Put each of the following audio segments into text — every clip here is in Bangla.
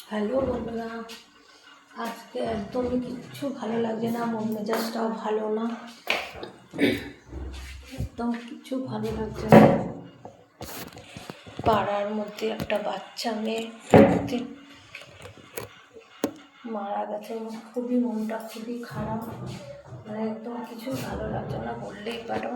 হ্যালো বন্ধুরা, আজকে একদমই কিচ্ছু ভালো লাগছে না, মন মেজাজটাও ভালো না, একদম কিছু ভালো লাগছে না। পাড়ার মধ্যে একটা বাচ্চা মেয়ে মারা গেছে, খুবই মনটা খুবই খারাপ, মানে একদম কিছু ভালো লাগছে না বললেই পারো।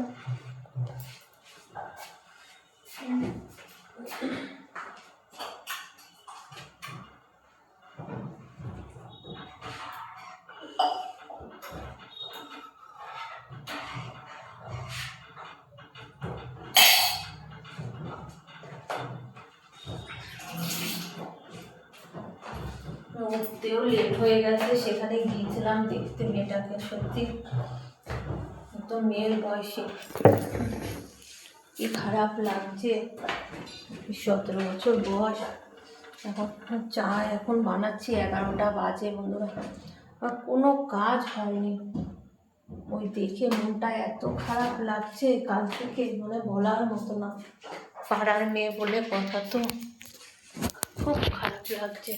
উঠতেও লেট হয়ে গেছে, সেখানে গিয়েছিলাম দেখতে মেয়েটাকে, সত্যি তো মেয়ের বয়সে কি খারাপ লাগছে। 17 বছর বয়স, এখন বানাচ্ছি, 11টা বাজে বন্ধুরা, কোনো কাজ হয়নি। ওই দেখে মনটা এত খারাপ লাগছে কাল থেকে, মানে বলার মতো না। পাড়ার মেয়ে বলে কথা, তো খুব খারাপ লাগছে।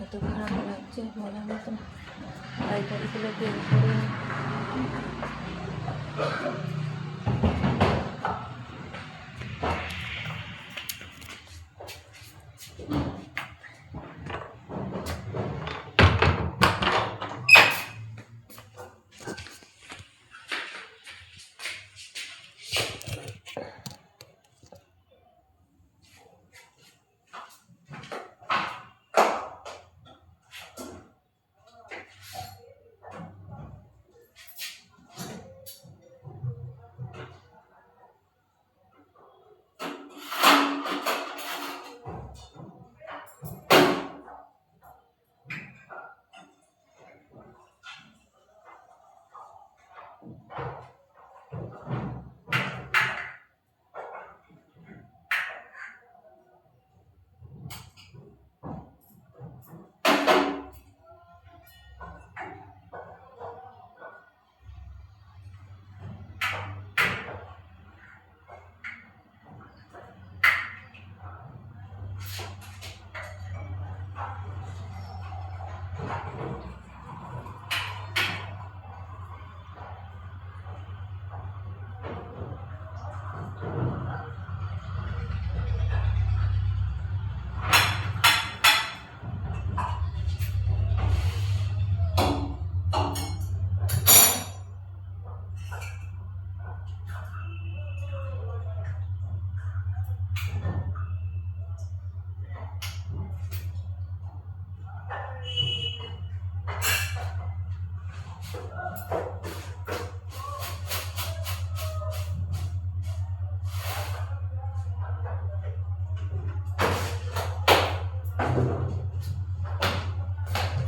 এত খারাপ লাগছে বলার মতো না। গাড়িগুলো বের করে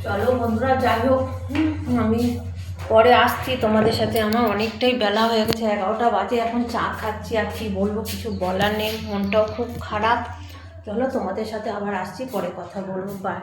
চলো বন্ধুরা, যাই হোক, আমি পরে আসছি তোমাদের সাথে। আমার অনেকটাই বেলা হয়ে গেছে, 11টা বাজে, এখন চা খাচ্ছি, আর কি বলবো, কিছু বলার নেই, মনটাও খুব খারাপ। চলো তোমাদের সাথে আবার আসছি, পরে কথা বলবো, বাই।